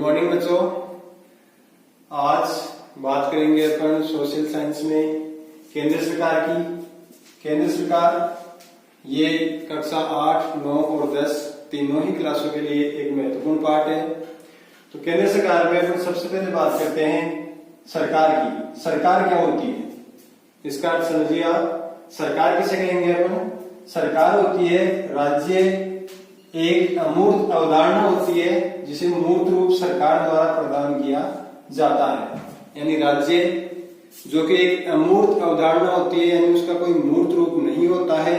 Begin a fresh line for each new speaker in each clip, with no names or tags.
Morning बच्चों। आज बात करेंगे अपन सोशल साइंस में केंद्र सरकार ये कक्षा 8, 9 और 10 तीनों ही क्लासों के लिए एक महत्वपूर्ण पार्ट है। तो केंद्र सरकार में अपन सबसे पहले बात करते हैं सरकार की। सरकार क्या होती है इसका अर्थ समझिए आप। सरकार किसे कहेंगे अपन? सरकार होती है राज्य, एक अमूर्त अवधारणा होती है जिसे मूर्त रूप सरकार द्वारा प्रदान किया जाता है। यानी राज्य जो कि एक अमूर्त अवधारणा होती है, यानी उसका कोई मूर्त रूप नहीं होता है,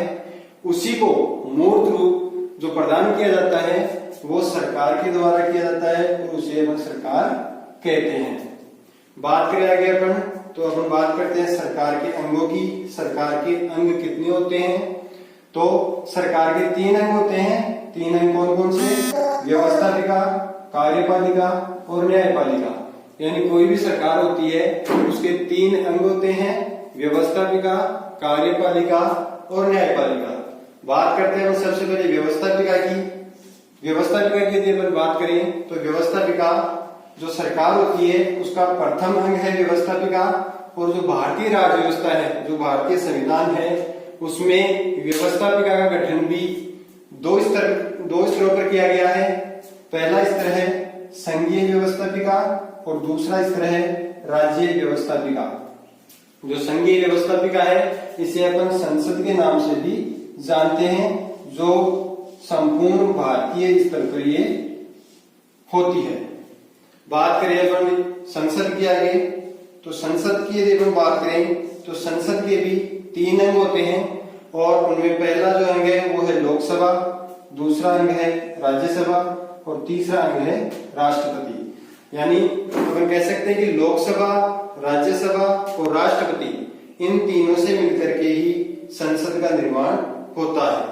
उसी को मूर्त रूप जो प्रदान किया जाता है वो सरकार के द्वारा किया जाता है और उसे अपन सरकार कहते हैं। बात करें आगे अपन, तो अपन बात करते हैं सरकार के अंगों की। सरकार के अंग कितने होते हैं? तो सरकार के 3 अंग होते हैं। 3 अंग कौन कौन से? व्यवस्थापिका, कार्यपालिका और न्यायपालिका। यानी कोई भी सरकार होती है उसके 3 अंग होते हैं, व्यवस्थापिका, कार्यपालिका और न्यायपालिका। बात करते हैं सबसे पहले व्यवस्थापिका की। व्यवस्थापिका की यदि अपन बात करें तो व्यवस्थापिका जो सरकार होती है उसका प्रथम अंग है व्यवस्थापिका। और जो भारतीय राज्य व्यवस्था है, जो भारतीय संविधान है, उसमें व्यवस्थापिका का गठन भी दो स्तरों पर किया गया है। पहला स्तर है संघीय व्यवस्थापिका और दूसरा स्तर है राज्य व्यवस्थापिका। जो संघीय व्यवस्थापिका है इसे अपन संसद के नाम से भी जानते हैं, जो संपूर्ण भारतीय स्तर पर ये होती है। बात करें अपन संसद की आगे, तो संसद की यदि अपन बात करें तो संसद के भी 3 अंग होते हैं और उनमें पहला जो अंग है वो है लोकसभा, दूसरा अंग है राज्यसभा और तीसरा अंग है राष्ट्रपति। यानी अपन कह सकते हैं कि लोकसभा, राज्यसभा और राष्ट्रपति इन तीनों से मिलकर के ही संसद का निर्माण होता है।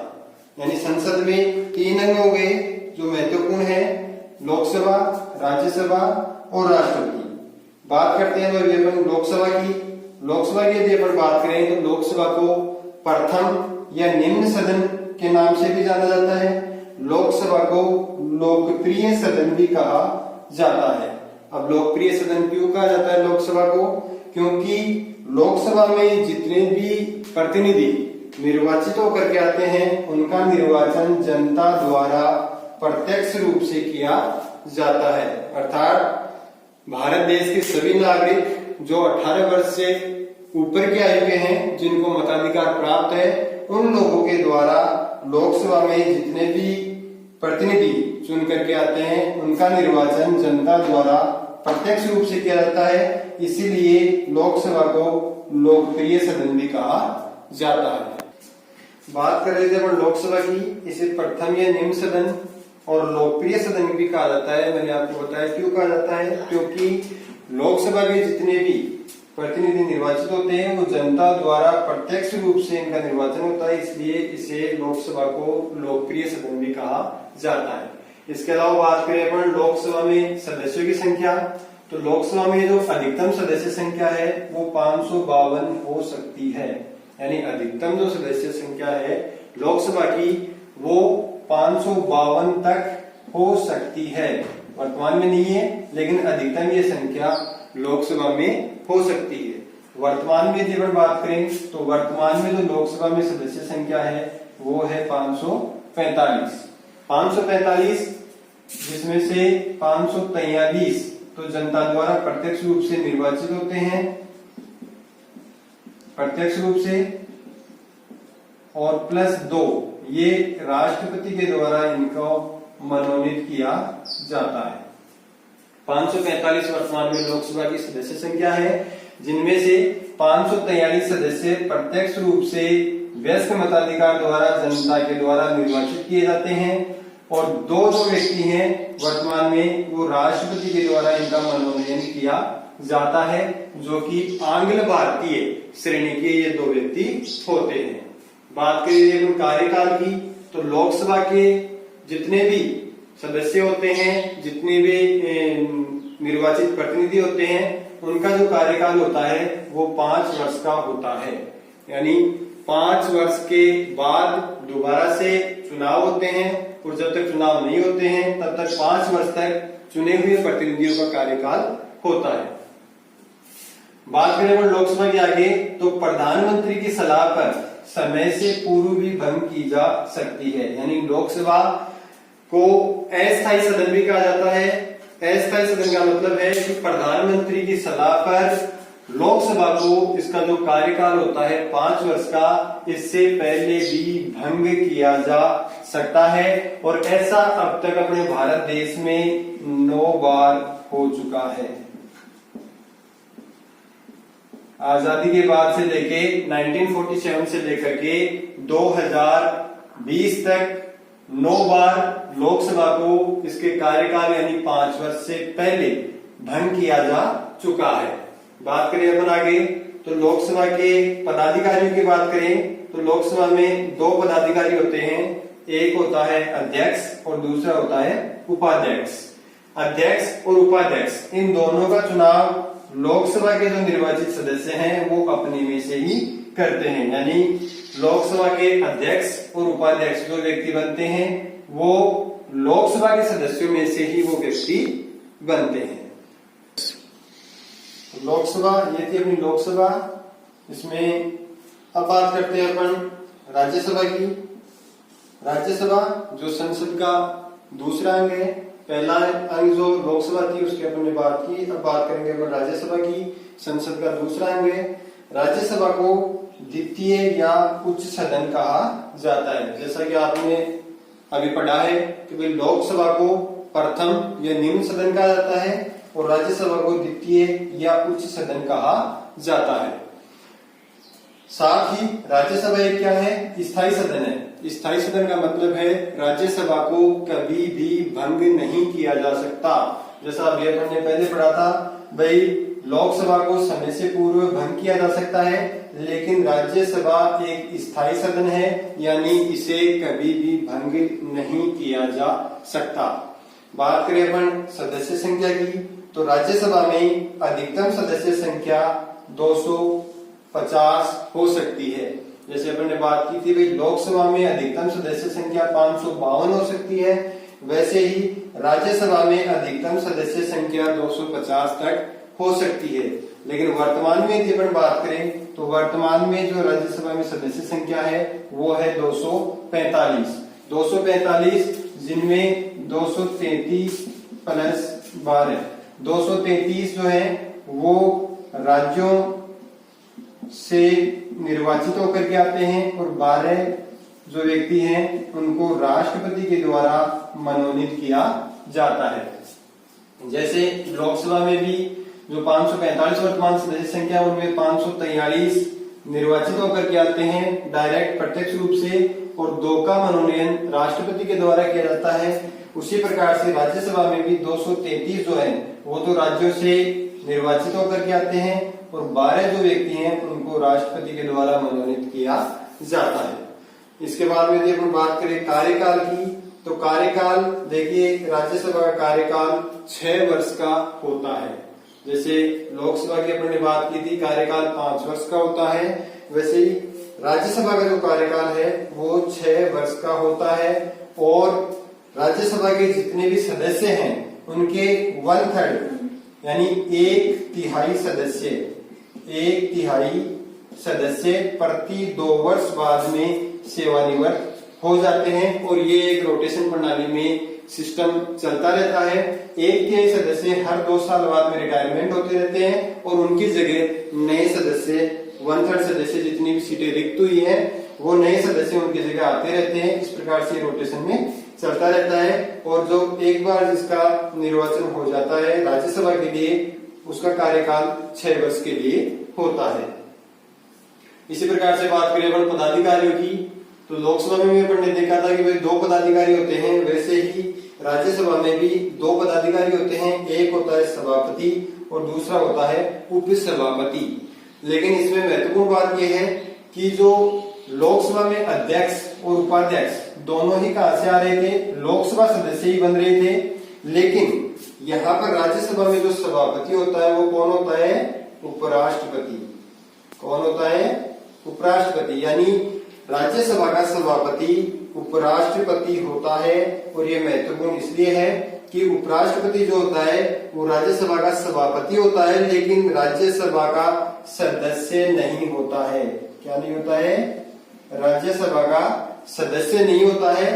यानी संसद में 3 अंग हो गए जो महत्वपूर्ण है, लोकसभा, राज्यसभा और राष्ट्रपति। बात करते हैं तो अपन लोकसभा की। लोकसभा की यदि अपन बात करें तो लोकसभा को प्रथम या निम्न सदन के नाम से भी जाना जाता है। लोकसभा को लोकप्रिय सदन भी कहा जाता है। अब लोकप्रिय सदन क्यों कहा जाता है लोकसभा को? क्योंकि लोकसभा में जितने भी प्रतिनिधि निर्वाचित होकर के आते हैं उनका निर्वाचन जनता द्वारा प्रत्यक्ष रूप से किया जाता है। अर्थात भारत देश के सभी नागरिक जो 18 वर्ष से ऊपर की आयु के हैं, जिनको मताधिकार प्राप्त है, उन लोगों के द्वारा लोकसभा में जितने भी प्रतिनिधि चुन करके आते हैं उनका निर्वाचन जनता द्वारा प्रत्यक्ष रूप से किया जाता है। इसीलिए लोकसभा को लोकप्रिय सदन भी कहा जाता है। बात कर रहे थे अपन लोकसभा की, इसे प्रथम या निम्न सदन और लोकप्रिय सदन भी कहा जाता है। मैंने आपको बताया क्यों कहा जाता है, क्योंकि लोकसभा के जितने भी प्रतिनिधि निर्वाचित होते हैं वो जनता द्वारा प्रत्यक्ष रूप से इनका निर्वाचन होता है, इसलिए इसे लोकसभा को लोकप्रिय सदन भी कहा जाता है। इसके अलावा बात करें अपन लोकसभा में सदस्यों की संख्या, तो लोकसभा में जो अधिकतम सदस्य संख्या है वो 552 हो सकती है। यानी अधिकतम जो सदस्य संख्या है लोकसभा की वो 552 तक हो सकती है। वर्तमान में नहीं है, लेकिन अधिकतम ये संख्या लोकसभा में हो सकती है। वर्तमान में यदि हम बात करें तो वर्तमान में जो लोकसभा में सदस्य संख्या है वो है 545। 545 जिसमें से 543 तो जनता द्वारा प्रत्यक्ष रूप से निर्वाचित होते हैं, प्रत्यक्ष रूप से, और प्लस 2 ये राष्ट्रपति के द्वारा इनको मनोनीत किया जाता है। 545 वर्तमान में लोकसभा की सदस्य संख्या है, जिनमें से 543 सदस्य प्रत्यक्ष रूप से वयस्क मताधिकार द्वारा जनता के द्वारा निर्वाचित किए जाते हैं और 2 जो व्यक्ति हैं वर्तमान में वो राष्ट्रपति के द्वारा इनका मनोनयन किया जाता है, जो कि आंग्ल भारतीय श्रेणी के ये 2 व्यक्ति होते हैं। बात करें कार्यकाल की, तो लोकसभा के जितने भी सदस्य होते हैं, जितने भी निर्वाचित प्रतिनिधि होते हैं, उनका जो कार्यकाल होता है वो 5 वर्ष का होता है। यानी 5 वर्ष के बाद दोबारा से चुनाव होते हैं और जब तक चुनाव नहीं होते हैं तब तक 5 वर्ष तक चुने हुए प्रतिनिधियों का कार्यकाल होता है। बात करें अपन लोकसभा के आगे, तो प्रधानमंत्री की सलाह पर समय से पूर्व भी भंग की जा सकती है। यानी लोकसभा को अस्थायी सदन भी कहा जाता है। अस्थायी सदन का मतलब है कि प्रधानमंत्री की सलाह पर लोकसभा को इसका जो कार्यकाल होता है 5 वर्ष का, इससे पहले भी भंग किया जा सकता है। और ऐसा अब तक अपने भारत देश में 9 बार हो चुका है। आजादी के बाद से लेके 1947 से लेकर के 2020 तक 9 बार लोकसभा को इसके कार्यकाल यानी 5 वर्ष से पहले भंग किया जा चुका है। बात करें अपन आगे, तो लोकसभा के पदाधिकारियों की बात करें तो लोकसभा में 2 पदाधिकारी होते हैं। एक होता है अध्यक्ष और दूसरा होता है उपाध्यक्ष। अध्यक्ष और उपाध्यक्ष इन दोनों का चुनाव लोकसभा के जो निर्वाचित सदस्य हैं वो अपने में से ही करते हैं। यानी लोकसभा के अध्यक्ष और उपाध्यक्ष जो व्यक्ति बनते हैं वो लोकसभा के सदस्यों में से ही वो व्यक्ति बनते हैं। लोकसभा, ये थी अपनी लोकसभा। इसमें अब बात करते हैं अपन राज्यसभा की। राज्यसभा जो संसद का दूसरा अंग है। पहला अंग जो लोकसभा थी उसकी अपन ने बात की, अब बात करेंगे अपन राज्यसभा की। संसद का दूसरा अंग है। राज्यसभा को द्वितीय या उच्च सदन कहा जाता है। जैसा कि आपने अभी पढ़ा है कि भाई लोकसभा को प्रथम या निम्न सदन कहा जाता है और राज्यसभा को द्वितीय या उच्च सदन कहा जाता है। साथ ही राज्यसभा एक क्या है? स्थायी सदन है। स्थायी सदन का मतलब है राज्यसभा को कभी भी भंग नहीं किया जा सकता। जैसा अभी अपन ने पहले पढ़ा था, भाई लोकसभा को समय से पूर्व भंग किया जा सकता है, लेकिन राज्यसभा एक स्थायी सदन है, यानी इसे कभी भी भंग नहीं किया जा सकता। बात करें अपन सदस्य संख्या की, तो राज्यसभा में अधिकतम सदस्य संख्या 250 हो सकती है। जैसे अपन ने बात की थी भाई लोकसभा में अधिकतम सदस्य संख्या 552 हो सकती है, वैसे ही राज्यसभा में अधिकतम सदस्य संख्या 250 तक हो सकती है। लेकिन वर्तमान में यदि अपन बात करें तो वर्तमान में जो राज्यसभा में सदस्य संख्या है वो है 245, जिनमें 233 प्लस 12, 233 जो है वो राज्यों से निर्वाचित होकर के आते हैं और 12 जो व्यक्ति हैं उनको राष्ट्रपति के द्वारा मनोनीत किया जाता है। जैसे लोकसभा में भी जो 545 वर्तमान सदस्य संख्या उनमें 543 निर्वाचित होकर के आते हैं डायरेक्ट प्रत्यक्ष रूप से, और 2 का मनोनयन राष्ट्रपति के द्वारा किया जाता है। उसी प्रकार से राज्यसभा में भी 233 जो है वो तो राज्यों से निर्वाचित होकर के आते हैं और 12 जो व्यक्ति हैं उनको राष्ट्रपति के द्वारा मनोनीत किया जाता है। इसके बाद में यदि हम बात करें कार्यकाल की, तो कार्यकाल देखिए राज्यसभा का कार्यकाल 6 वर्ष का होता है। जैसे लोकसभा की अपन ने बात की थी कार्यकाल 5 वर्ष का होता है, वैसे ही राज्यसभा का जो कार्यकाल है वो 6 वर्ष का होता है। और राज्यसभा के जितने भी सदस्य हैं उनके 1/3 यानी 1/3 सदस्य प्रति 2 वर्ष बाद में सेवानिवृत्त हो जाते हैं। और ये एक रोटेशन प्रणाली में सिस्टम चलता रहता है। 1/3 सदस्य हर 2 साल बाद में रिटायरमेंट होते रहते हैं और उनकी जगह नए सदस्य 1/3 सदस्य जितनी भी सीटें रिक्त हुई हैं वो नए सदस्य उनकी जगह आते रहते हैं। इस प्रकार से रोटेशन में चलता रहता है। और जो एक बार जिसका निर्वाचन हो जाता है राज्यसभा के लिए उसका कार्यकाल 6 वर्ष के लिए होता है। इसी प्रकार से बात करें अपन पदाधिकारियों की, तो लोकसभा में भी अपन ने देखा था कि भाई 2 पदाधिकारी होते हैं, वैसे ही राज्यसभा में भी 2 पदाधिकारी होते हैं। एक होता है सभापति और दूसरा होता है उपसभापति। लेकिन इसमें महत्वपूर्ण बात यह है कि जो लोकसभा में अध्यक्ष और उपाध्यक्ष दोनों ही कहां से आ रहे थे? लोकसभा सदस्य ही बन रहे थे। लेकिन यहाँ पर राज्यसभा में जो सभापति होता है वो कौन होता है? उपराष्ट्रपति। कौन होता है? उपराष्ट्रपति। यानी राज्यसभा का सभापति उपराष्ट्रपति होता है। और ये महत्वपूर्ण इसलिए है
कि उपराष्ट्रपति जो होता है वो राज्यसभा का सभापति होता है, लेकिन राज्यसभा का सदस्य नहीं होता है। क्या नहीं होता है? राज्यसभा का सदस्य नहीं होता है।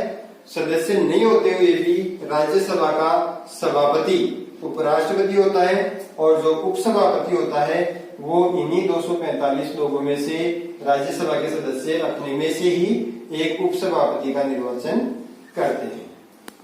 सदस्य नहीं होते हुए भी राज्यसभा का सभापति उपराष्ट्रपति होता है, और जो उपसभापति होता है वो इन्हीं 245 लोगों में से राज्यसभा के सदस्य अपने में से ही एक उपसभापति का निर्वाचन करते हैं।